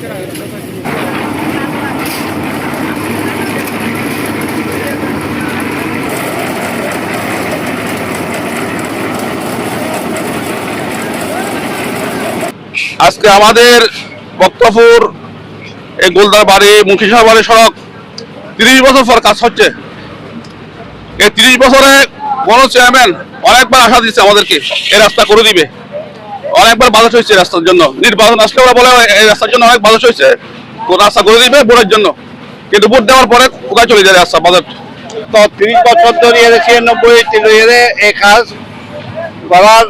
আজকে আমাদের বক্তপুর এই গোলদার বাড়ি মুখিশাহ বাড়ি সড়ক 30 বছর পর কাজ হচ্ছে। এই 30 বছরে কোন চেয়ারম্যান অনেকবার আশা দিচ্ছে আমাদেরকে এই রাস্তা করে দিবে, অনেকবার বাধা হয়েছে রাস্তার জন্য। নির্বাচন আসলে ওরা বলে এই রাস্তার জন্য অনেক বাধা হয়েছে, রাস্তা করে দিবে ভোটের জন্য, কিন্তু ভোট দেওয়ার পরে কোথায় চলে যায় রাস্তা বাজার। তো 30 বছর ধরে 96 এই কাজ করার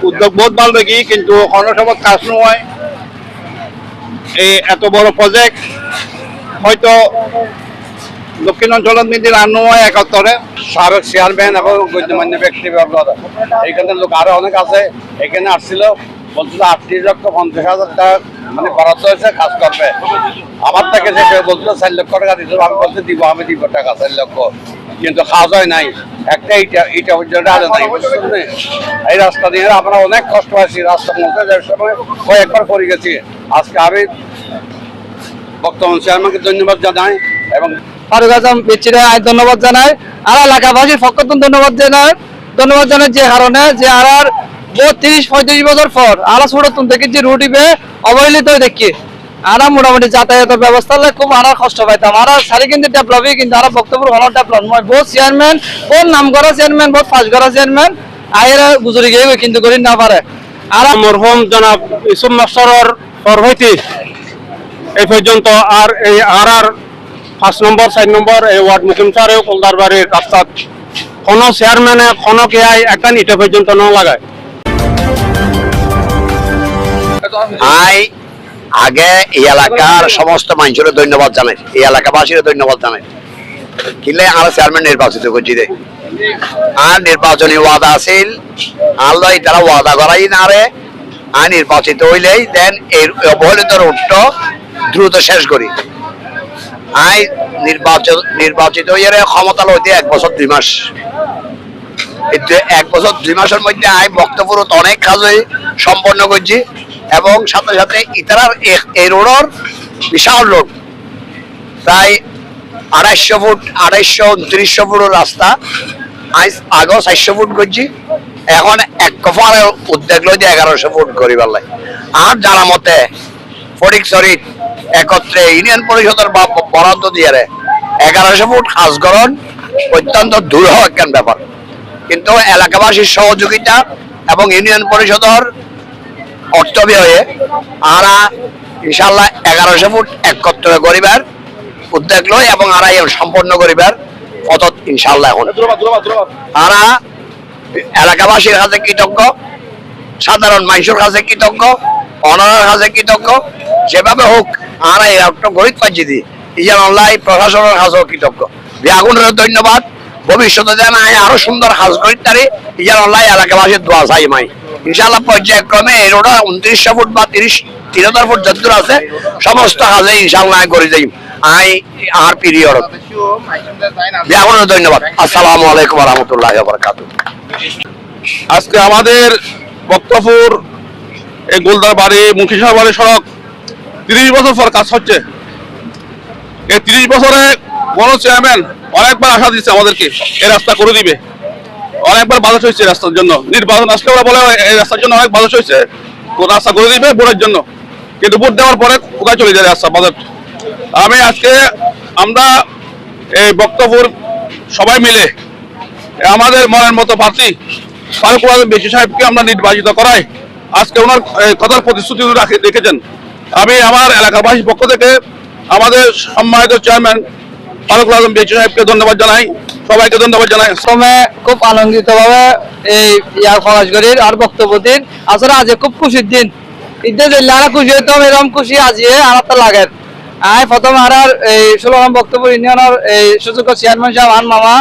উদ্যোগ বহুত ভালো দেখি, কিন্তু কোনো সময় কাজ নয়। এই এত বড় প্রজেক্ট হয়তো দক্ষিণ অঞ্চলের মধ্যে আর নয় 71-এ সাবেক চেয়ারম্যান এবং গণ্যমান্য ব্যক্তি এইখানে লোক আরো অনেক আছে। এখানে আসছিল, বলছিল 38,50,000 টাকা মানে বরাদ্দ হয়েছে, কাজ করবে। আমার থেকে যে বলছিল 4 লক্ষ টাকা দিতে, আমি বলতে দিব, আমি দিব টাকা 4 লক্ষ, কিন্তু কাজ হয় নাই। একটা ইটা পর্যন্ত আরে নাই। এই রাস্তা দিয়ে আমরা অনেক কষ্ট পাইছি। রাস্তার মধ্যে যাওয়ার সময় কয়েকবার পড়ে গেছি। আজকে আমি বর্তমান চেয়ারম্যানকে ধন্যবাদ জানাই এবং ফারুক আজম বেচিরা ধন্যবাদ জানাই, আর এলাকাবাসীর পক্ষ থেকে ধন্যবাদ জানাই যে কারণে যে আর 30-35 বছর পর আরা ছোট থেকে যে রুটিবে অবহেলিত দেখি আরা মোটামুটি যাতায়াতের ব্যবস্থা খুব আরা কষ্ট পাইতাম। আর সারি কিন্তু ডেভেলপই, কিন্তু আর বক্তব্য হল ডেভেলপ নয়। বহুত চেয়ারম্যান, বহুত নাম করা চেয়ারম্যান, বহুত ফাঁস করা চেয়ারম্যান আয়েরা গুজরি গিয়ে কিন্তু করি না পারে। আর মরহুম জনাব ইসুম মাস্টারের পর হইতে এই পর্যন্ত আর এই আর 5 নম্বর 4 নম্বর এই ওয়ার্ড মুকিম সাহেব কলদার বাড়ির রাস্তা কোনো চেয়ারম্যানে কোনো কে একটা ইটা পর্যন্ত ন লাগায়। আগে এই এলাকার সমস্ত মানুষের ধন্যবাদ জানাই, এই এলাকাবাসীর ধন্যবাদ জানাই। কিলে আর চেয়ারম্যান নির্বাচিত করছি দে, আর নির্বাচনী ওয়াদা আছিল আল্লাহ তারা ওয়াদা করাই না রে, আর নির্বাচিত হইলেই দেন এই অবহেলিত রোডটা দ্রুত শেষ করি। আই নির্বাচিত হইয়া ক্ষমতা লইতে 1 বছর 2 মাস। 1 বছর 2 মাসের মধ্যে আই বক্তব্য অনেক কাজ সম্পন্ন করছি, এবং সাথে সাথে ইতারার এই রোডের বিশাল রোড প্রায় 250 ফুট 250-29 ফুটের রাস্তা আগেও 400 ফুট করছি, এখন এক কফার উদ্যোগ লইতে 1100 ফুট করি পারলাই। আর জানা মতে ফটিকছড়ি একত্রে ইউনিয়ন পরিষদের বরাদ্দ দিয়ে 1100 ফুট কাজকরণ অত্যন্ত দূর একখান ব্যাপার, কিন্তু এলাকাবাসীর সহযোগিতা এবং ইউনিয়ন পরিষদের অর্থ ব্যয়ে আরা ইনশাল্লাহ 1100 ফুট একত্র করিবার উদ্যোগ লয়, এবং আরা সম্পন্ন করিবার পথ ইনশাল্লাহ। এখন আরা এলাকাবাসীর কাছে কৃতজ্ঞ, সাধারণ মানুষের কাছে কৃতজ্ঞ, অনারের কাছে কৃতজ্ঞ। যেভাবে হোক আরা একটা গরিব পাচ্ছি দি অনলাইন প্রশাসনের কাছেও কৃতজ্ঞ। আগুনের ধন্যবাদ। ভবিষ্যতে যেন আরো সুন্দর কাজ করি তারি অনলাইন এলাকাবাসীর দোয়া চাই মাই। ইনশাল্লাহ পর্যায়ক্রমে এই রোড 2900 ফুট বা 30-3000 ফুট যদ্দূর আছে সমস্ত কাজে ইনশাল্লাহ করে যাই আই আর পিরিয়ড। ধন্যবাদ। আসসালামু আলাইকুম ওয়া রাহমাতুল্লাহি ওয়া বারাকাতুহু। আজকে আমাদের বক্তপুর এই গোলদার বাড়ি মুখিশাহ বাড়ি সড়ক 30 বছর পর কাজ হচ্ছে। এই 30 বছরে কোন চেয়ারম্যান অনেকবার আশা দিচ্ছে আমাদেরকে এই রাস্তা করে দিবে, অনেকবার বাধা হয়েছে রাস্তার জন্য। নির্বাচন আসলে ওরা বলে এই রাস্তার জন্য অনেক বাধা হয়েছে, রাস্তা করে দিবে ভোটের জন্য, কিন্তু ভোট দেওয়ার পরে কোথায় চলে যায় রাস্তা বাজার। আমরা এই বক্তপুর সবাই মিলে আমাদের মনের মতো প্রার্থী ফারুক আজম বেশি সাহেবকে আমরা নির্বাচিত করাই। আজকে ওনার কথার প্রতিশ্রুতি রেখেছেন। আমি আমার এলাকাবাসীর পক্ষ থেকে আমাদের সম্মানিত চেয়ারম্যান ফারুক আজম বেশি সাহেবকে ধন্যবাদ জানাই, সবাইকে ধন্যবাদ জানাই। খুব আনন্দিত ভাবে এই খরচ করি আর বক্তব্য দিন। আসলে আজ খুব খুশির দিন, ঈদে যে খুশি হইতাম এরকম খুশি আজকে আর লাগে। প্রথম আর এই 16 নম্বর বক্তব্য ইউনিয়নের এই সুযোগ্য চেয়ারম্যান সাহেব আন মামা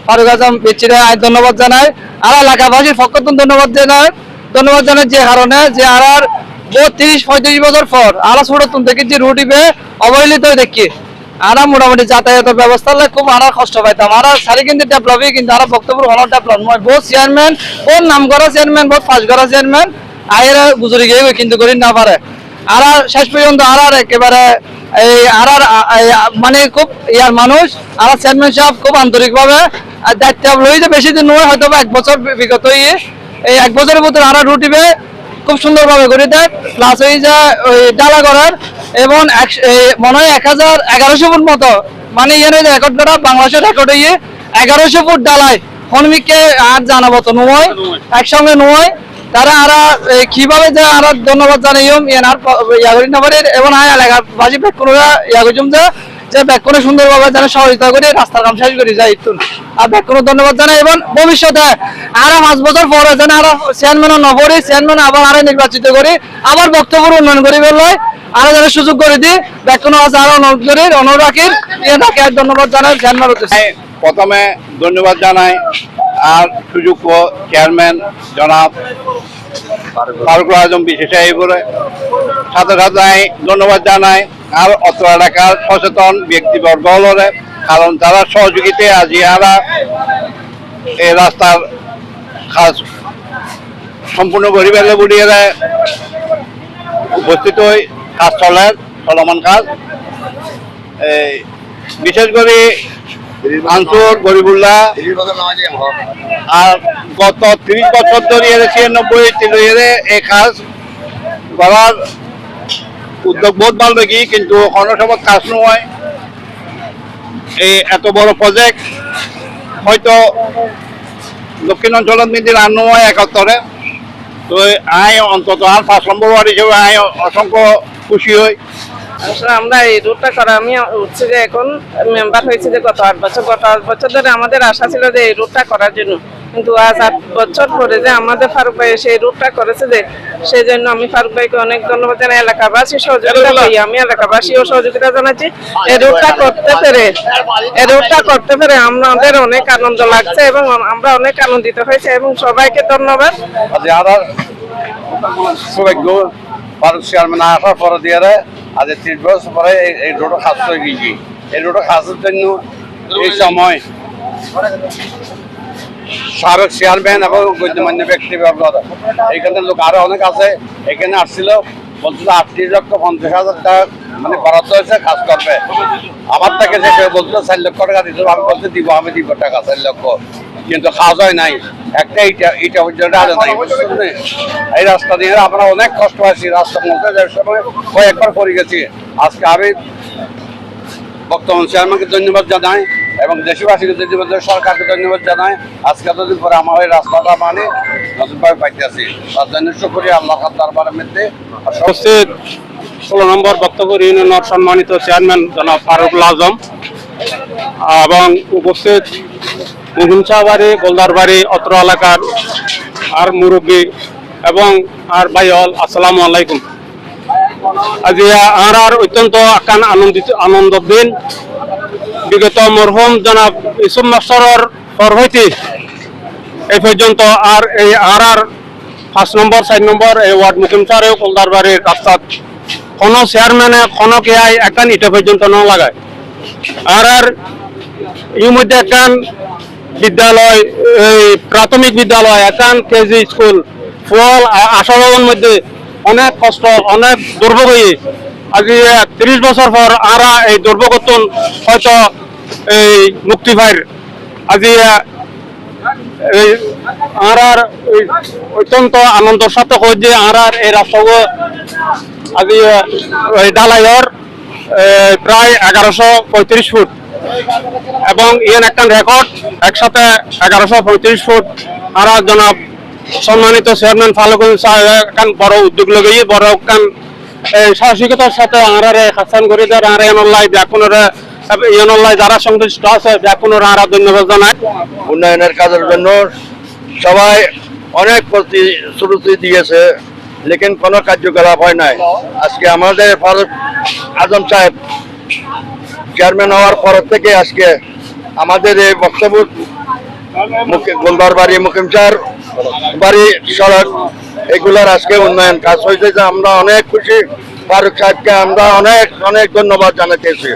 ফারুক আজম বেচিরা ধন্যবাদ জানাই, আর এলাকাবাসীর পক্ষ থেকে ধন্যবাদ জানাই যে কারণে যে আর 30-35 বছর পর আরা ছোট থেকে যে রুটিবে অবহেলিত দেখি আরা মোটামুটি যাতায়াতের ব্যবস্থা খুব আরা কষ্ট পাইতাম। আর সারি কিন্তু ডেভেলপই, কিন্তু আর বক্তব্য হল ডেভেলপ নয়। বহুত চেয়ারম্যান, বহুত নাম করা চেয়ারম্যান, বহুত ফাঁস করা চেয়ারম্যান আয়েরা গুজরি গিয়ে কিন্তু করি না পারে। আর শেষ পর্যন্ত আর একেবারে এই আর মানে খুব ইয়ার মানুষ আর চেয়ারম্যান সাহেব খুব আন্তরিকভাবে দায়িত্ব লইতে বেশি দিন নয়, হয়তো 1 বছর বিগত এই 1 বছরের ভিতরে আর রুটিবে খুব সুন্দরভাবে করে দেয়। প্লাস ওই যে ওই ডালা করার এবং মনে হয় 1100 ফুট মতো, মানে ইয়ে রেকর্ড করা বাংলাদেশের রেকর্ড 1100 ফুট ডালায় হনমিককে আর জানাবো তো নয় একসঙ্গে নয় তারা আরা কিভাবে যে আর ধন্যবাদ জানাইম ইয়ার ইয়াগরি নাম্বারের এবং এলাকার বাসী ব্যাকুণরা ইয়াগজুম যে ব্যাকুণে সুন্দরভাবে যেন সহযোগিতা করে রাস্তার কাম শেষ করে যায় ইতুন আর ব্যাকুণ ধন্যবাদ জানাই এবং ভবিষ্যতে আরো 5 বছর পরে যেন আরো চেয়ারম্যান নবরি চেয়ারম্যান আবার আরো নির্বাচিত করে আবার বক্তব্য উন্নয়ন করে বেরোয় আরো যেন সুযোগ করে দিই ব্যাকুণ আছে আরো অনুরোধ রাখির এটাকে ধন্যবাদ জানাই চেয়ারম্যান হচ্ছে। প্রথমে ধন্যবাদ জানাই আর সুযোগ চেয়ারম্যান জনাব ফারুকুল আজম বিশেষ সাহেবের সাথে সাথে ধন্যবাদ জানাই আর অত্র এলাকার সচেতন ব্যক্তিবর্গ হলরে, কারণ তারা সহযোগিতায় আজি আমরা এই রাস্তার কাজ সম্পূর্ণ গরিবের বুড়িয়ে উপস্থিত হয়ে কাজ চলমান কাজ। এই বিশেষ করে আনসুর গরিবুল্লাহ আর গত 30 বছর ধরে 96 এই কাজ করার উদ্যোগ বোধ ভালো কি, কিন্তু কোনো সময় কাজ নয়। এই এত বড় প্রজেক্ট হয়তো দক্ষিণ অঞ্চলের মধ্যে আর নয় 71-এ, তো আয় অন্তত আর 5 নম্বর ওয়ার্ড হিসেবে আয় অসংখ্য খুশি হই। আসলে আমরা এই রুটটা করা আমি হচ্ছে যে এখন মেম্বার হয়েছে যে গত 8 বছর ধরে আমাদের আশা ছিল যে এই রুটটা করার জন্য, কিন্তু আজ 8 বছর পরে যে আমাদের ফারুক ভাই সেই রুটটা করেছে যে সেই জন্য আমি ফারুক ভাইকে অনেক ধন্যবাদ জানাই। এলাকাবাসী সহযোগিতা করি, আমি এলাকাবাসীও সহযোগিতা জানাচ্ছি। এই রুটটা করতে পেরে আমাদের অনেক আনন্দ লাগছে এবং আমরা অনেক আনন্দিত হয়েছে এবং সবাইকে ধন্যবাদ। সৌভাগ্য ফারুক চেয়ারম্যান আসার পরে দিয়ে আজ 30 বছর পরে এই রোডও খাস হয়ে গিয়েছি। এই রোডও খাসের জন্য এই সময় সাবেক চেয়ারম্যান এবং গণ্যমান্য ব্যক্তিবর্গ এইখানে লোক আরো অনেক আছে, এখানে আসছিল বলছিল 38,50,000 টাকা মানে বরাদ্দ হয়েছে কাজ করবে। আমার থেকে যে বলছিল 4 লক্ষ টাকা দিতে, আমি বলছি দিব, আমি দিব টাকা 4 লক্ষ, কিন্তু কাজ হয় নাই। একটা ইটা পর্যন্ত আজ নাই, বুঝছেন? এই রাস্তা দিয়ে আমরা অনেক কষ্ট পাচ্ছি। রাস্তার মধ্যে যে সময় কয়েকবার পড়ে গেছি। আজকে আমি বর্তমান চেয়ারম্যানকে ধন্যবাদ জানাই এবং দেশবাসীকে ধন্যবাদ, সরকারকে ধন্যবাদ জানাই। আজকে এতদিন পরে আমার এই রাস্তাটা মানে নতুনভাবে পাইতেছি, তার জন্য শুকরিয়া আল্লাহ দরবারের মধ্যে। উপস্থিত 16 নম্বর বক্তব্য ইউনিয়নের সম্মানিত চেয়ারম্যান জনাব ফারুকুল আজম এবং উপস্থিত মুহিমসাবাড়ি গোলদারবাড়ি অত্র এলাকার আর মুরব্বী এবং আর ভাইল, আসসালামু আলাইকুম। আজ আর অত্যন্ত আনন্দ দিন। বিগত মরহুম জনাব ইসুম মাস্টারের পর হইতে এই পর্যন্ত আর এই আর 5 নম্বর 4 নম্বর এই ওয়ার্ড মুকিমসারেও গোলদারবাড়ির রাস্তাত কোনো চেয়ারম্যানে কোনো কে একখান ইটা পর্যন্ত ন লাগায়। আর এর মধ্যে একখান বিদ্যালয়, প্রাথমিক বিদ্যালয়, একখান কেজি স্কুল, ফল আসামের মধ্যে অনেক কষ্ট, অনেক দুর্ভোগ হয়ে আজ 30 বছর পর আরা এই দুর্ভোগতন হয়তো এই মুক্তি ভাইয়ের আজি আর অত্যন্ত আনন্দের সাথে হয় যে আর এই রাস্তাগুলো আজি ডালাইয়ের প্রায় 1135 ফুট এবং ইয়ান একটা রেকর্ড একসাথে 1135 ফুট। আর জনাব সম্মানিত চেয়ারম্যান ফারুকুল সাহেব বড় উদ্যোগ লগাই বড় সাহসিকতার সাথে আঁরারে হাসান করে দেয়। আর এনল্লাই ব্যাকুণরা এনল্লাই যারা সংশ্লিষ্ট আছে ব্যাকুণরা আরা ধন্যবাদ জানায়। উন্নয়নের কাজের জন্য সবাই অনেক প্রতিশ্রুতি দিয়েছে, লেকিন কোনো কার্যকলাপ হয় নাই। আজকে আমাদের ফারুক আজম সাহেব চেয়ারম্যান হওয়ার পর থেকে আজকে আমাদের এই বক্তব্য গোলদারবাড়ি মুকিমসার বাড়ি সড়ক এগুলার আজকে উন্নয়ন কাজ হয়েছে, আমরা অনেক খুশি। ফারুক সাহেবকে আমরা অনেক অনেক ধন্যবাদ জানাতেছি।